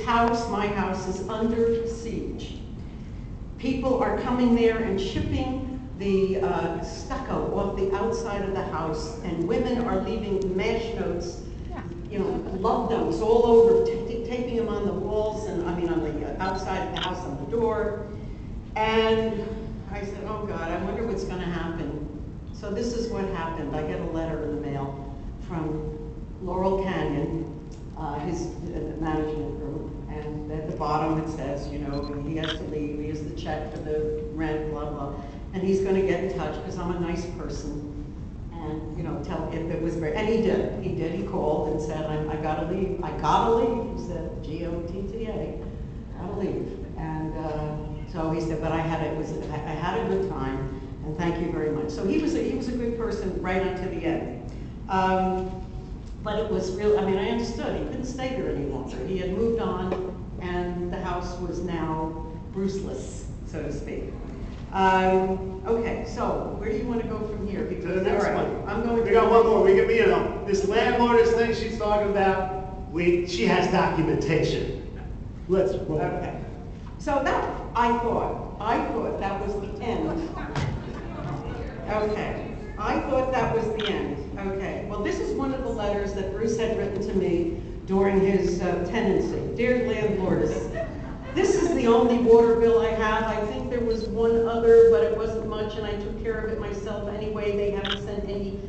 house, my house, is under siege. People are coming there and chipping the stucco off the outside of the house, and women are leaving mash notes, you know, love notes all over, taping them on the walls, and I mean on the outside of the house, on the door. And I said, oh God, I wonder what's going to happen. So this is what happened. I get a letter in the mail from Laurel Canyon, his management group, and at the bottom it says, you know, he has to leave, he has the check for the rent, blah, blah, and he's going to get in touch because I'm a nice person, and, you know, tell if it was very, and he did, he called and said, I gotta leave, he said, G-O-T-T-A, gotta leave, and so he said, but I had a good time, and thank you very much. So he was a good person right until the end. But it was real, I mean, I understood, he couldn't stay there any longer. He had moved on, and the house was now Bruceless, so to speak. Okay, so where do you want to go from here? Because to the next one. I'm going to. We got one more. We get, you know, this landlordess thing she's talking about. She has documentation. Let's roll. Okay. So that I thought that was the end. Okay. I thought that was the end. Okay. Well, this is one of the letters that Bruce had written to me during his tenancy. Dear landlordess, this is the only water bill I have. I think there was one other, but it wasn't much, and I took care of it myself anyway. They haven't sent any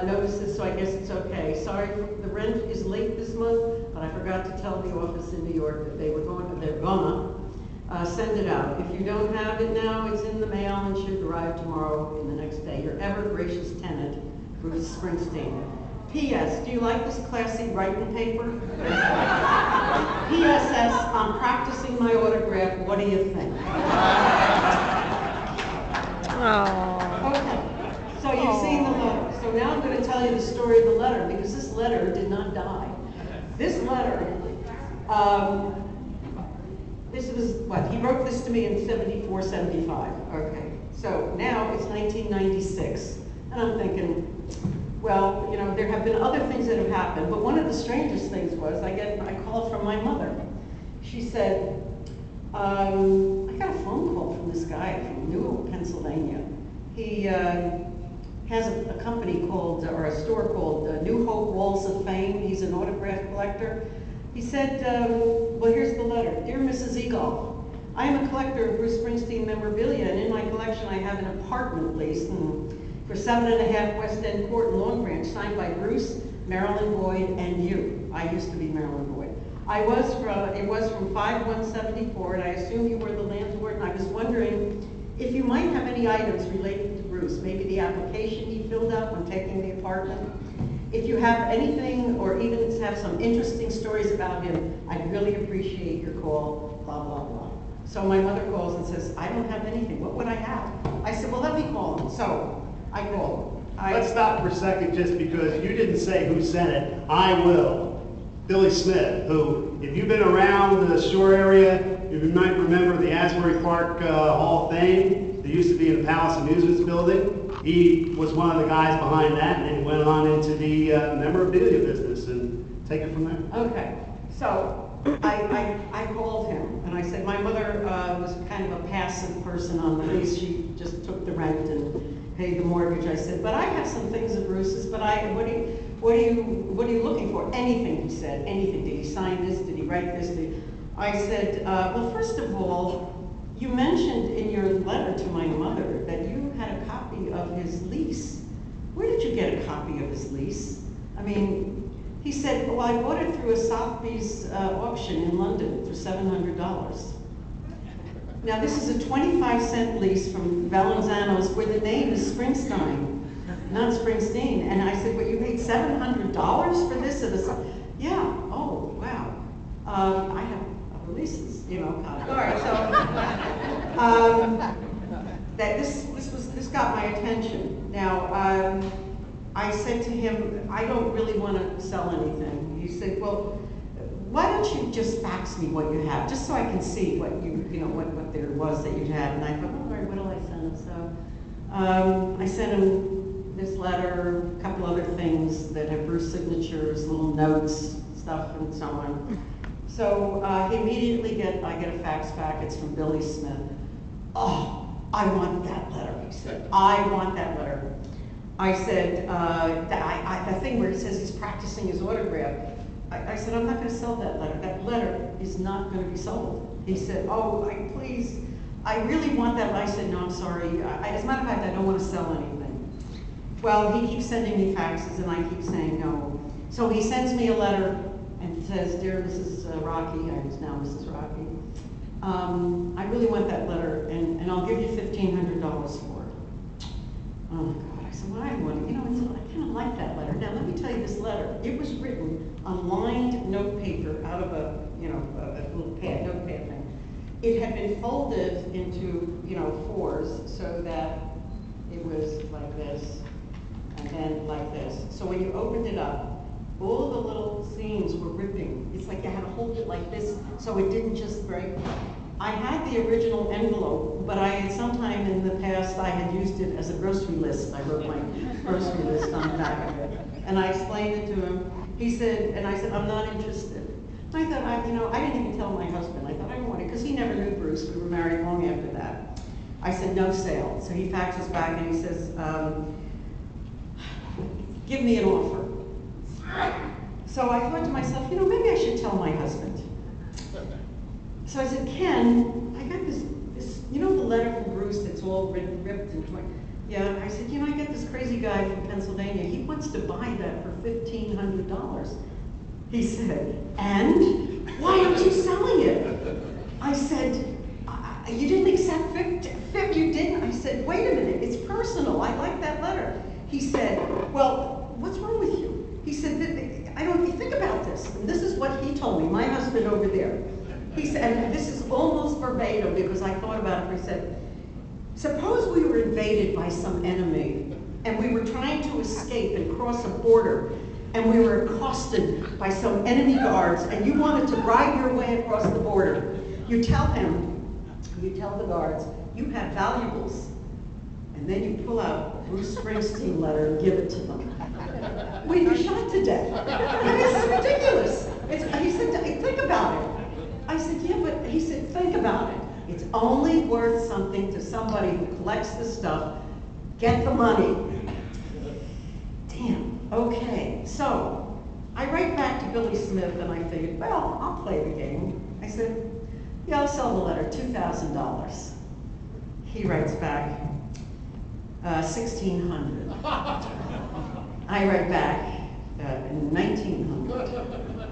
notices, so I guess it's okay. Sorry, the rent is late this month, but I forgot to tell the office in New York that they're gonna send it out. If you don't have it now, it's in the mail and should arrive tomorrow in the next day. Your ever gracious tenant, Bruce Springsteen. P.S. Do you like this classy writing paper? P.S.S. I'm practicing my autograph. What do you think? Aww. Okay. So you've seen the letter. So now I'm going to tell you the story of the letter, because this letter did not die. This letter, this was what? He wrote this to me in 74, 75. Okay. So now it's 1996. And I'm thinking, well, you know, there have been other things that have happened, but one of the strangest things was I called from my mother. She said, I got a phone call from this guy from Newell, Pennsylvania. He has a company called, or a store called New Hope Walls of Fame. He's an autograph collector. He said, well, here's the letter. Dear Mrs. Eagle, I am a collector of Bruce Springsteen memorabilia, and in my collection I have an apartment lease for 7.5 West End Court in Long Branch, signed by Bruce, Marilyn Boyd, and you. I used to be Marilyn Boyd. It was from 5174, and I assume you were the landlord, and I was wondering if you might have any items related to Bruce, maybe the application he filled out when taking the apartment. If you have anything, or even have some interesting stories about him, I'd really appreciate your call, blah, blah, blah. So my mother calls and says, I don't have anything. What would I have? I said, well, let me call him. So I called. Let's stop for a second, just because you didn't say who sent it. I will. Billy Smith, who, if you've been around the shore area, you might remember the Asbury Park Hall of Fame. There used to be in the Palace Amusements building. He was one of the guys behind that, and then went on into the memorabilia business, and take it from there. Okay, so I called him, and I said, my mother was kind of a passive person on the lease. She just took the rent and paid the mortgage. I said, but I have some things of Bruce's, but what are you looking for? Anything, he said, anything. Did he sign this? Did he write this? I said, well, first of all, you mentioned in your letter to my mother that you had a copy of his lease. Where did you get a copy of his lease? I mean, he said, well, I bought it through a Sotheby's auction in London for $700. Now, this is a 25-cent lease from Valenzano's where the name is Springsteen, not Springsteen. And I said, well, you paid $700 for this? Yeah, oh, wow. I have other leases, you know. All right, so this got my attention. Now, I said to him, I don't really want to sell anything. He said, well, why don't you just fax me what you have, just so I can see what what there was that you had. And I thought, all right, what'll I send him? So I sent him this letter, a couple other things that have Bruce signatures, little notes, stuff, and so on. So he immediately I get a fax back, it's from Billy Smith. Oh, I want that letter, he said. I want that letter. I said, the thing where he says he's practicing his autograph, I said, I'm not going to sell that letter. That letter is not going to be sold. He said, oh, please, I really want that. I said, no, I'm sorry. As a matter of fact, I don't want to sell anything. Well, he keeps sending me faxes, and I keep saying no. So he sends me a letter and says, dear Mrs. Rocky, I was now Mrs. Rocky, I really want that letter, and I'll give you $1,500 for it. Oh my God, I said, well, I want it. I kind of like that letter. Now, let me tell you this letter. It was written on lined note paper out of a little pad, notepad thing. It had been folded into, fours so that it was like this, and then like this. So when you opened it up, all the little seams were ripping. It's like you had to hold it like this so it didn't just break. I had the original envelope, but sometime in the past I had used it as a grocery list. I wrote my grocery list on the back of it. And I explained it to him. He said, and I said, I'm not interested. I thought, I didn't even tell my husband. I thought, I don't want it, because he never knew Bruce. We were married long after that. I said, no sale. So he faxes back and he says, give me an offer. So I thought to myself, maybe I should tell my husband. So I said, Ken, I got this, the letter from Bruce that's all ripped and torn. Yeah, I said, I got this crazy guy from Pennsylvania. He wants to buy that for $1,500. He said, and? Why aren't you selling it? I said, you didn't accept 50, you didn't? I said, wait a minute, it's personal. I like that letter. He said, well, what's wrong with you? He said, think about this. And this is what he told me, my husband over there. He said, and this is almost verbatim because I thought about it. He said, suppose we were invaded by some enemy and we were trying to escape and cross a border and we were accosted by some enemy guards and you wanted to bribe your way across the border. You tell the guards, you have valuables. And then you pull out a Bruce Springsteen letter and give it to them. We'd be shot to death. I mean, it's ridiculous. He said, think about it. I said, yeah, but he said, think about it. It's only worth something to somebody who collects the stuff. Get the money. Damn, okay. So I write back to Billy Smith and I figured, well, I'll play the game. I said, yeah, I'll sell the letter, $2,000. He writes back, $1,600. I write back, 1,900.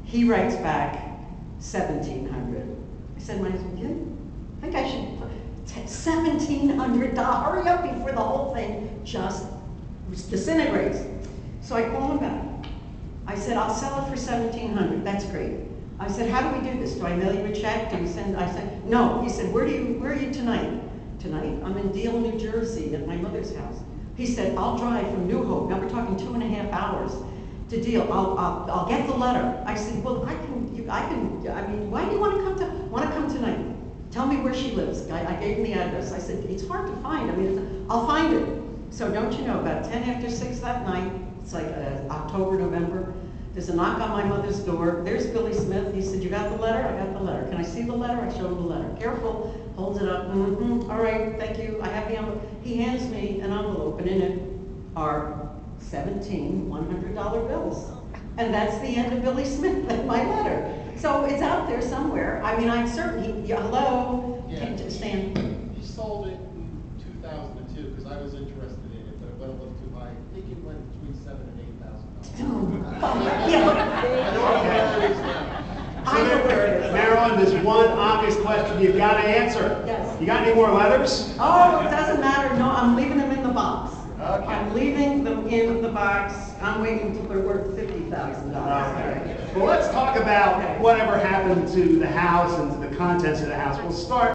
He writes back, $1,700. I said, my husband, I think I should put $1,700. Hurry up before the whole thing just disintegrates. So I call him back. I said, I'll sell it for $1,700. That's great. I said, how do we do this? Do I mail you a check? Do we send? I said, no. He said, where are you tonight? Tonight? I'm in Deal, New Jersey, at my mother's house. He said, I'll drive from New Hope. Now we're talking 2.5 hours to Deal. I'll get the letter. I said, well, I mean, why do you want to come tonight? Tell me where she lives. I gave him the address. I said, it's hard to find. I mean, I'll find it. So don't you know, about 10 after 6 that night, it's like October, November, there's a knock on my mother's door. There's Billy Smith. He said, you got the letter? I got the letter. Can I see the letter? I showed him the letter. Careful. Holds it up. All right, thank you. I have the envelope. He hands me an envelope, and in it are 17 $100 bills. And that's the end of Billy Smith and my letter. So it's out there somewhere. I mean, I'm certain hello? Yeah. Stan. He sold it in 2002 because I was interested in it, but it went a little too high. I think it went between $7,000 and $8,000. I know where it is. Marilyn, there's one obvious question you've got to answer. Yes. You got any more letters? Oh, it doesn't matter. No, I'm leaving them in the box. Okay. I'm leaving them in the box. I'm waiting until they're worth $50,000. Okay. Well, let's talk about whatever happened to the house and to the contents of the house. We'll start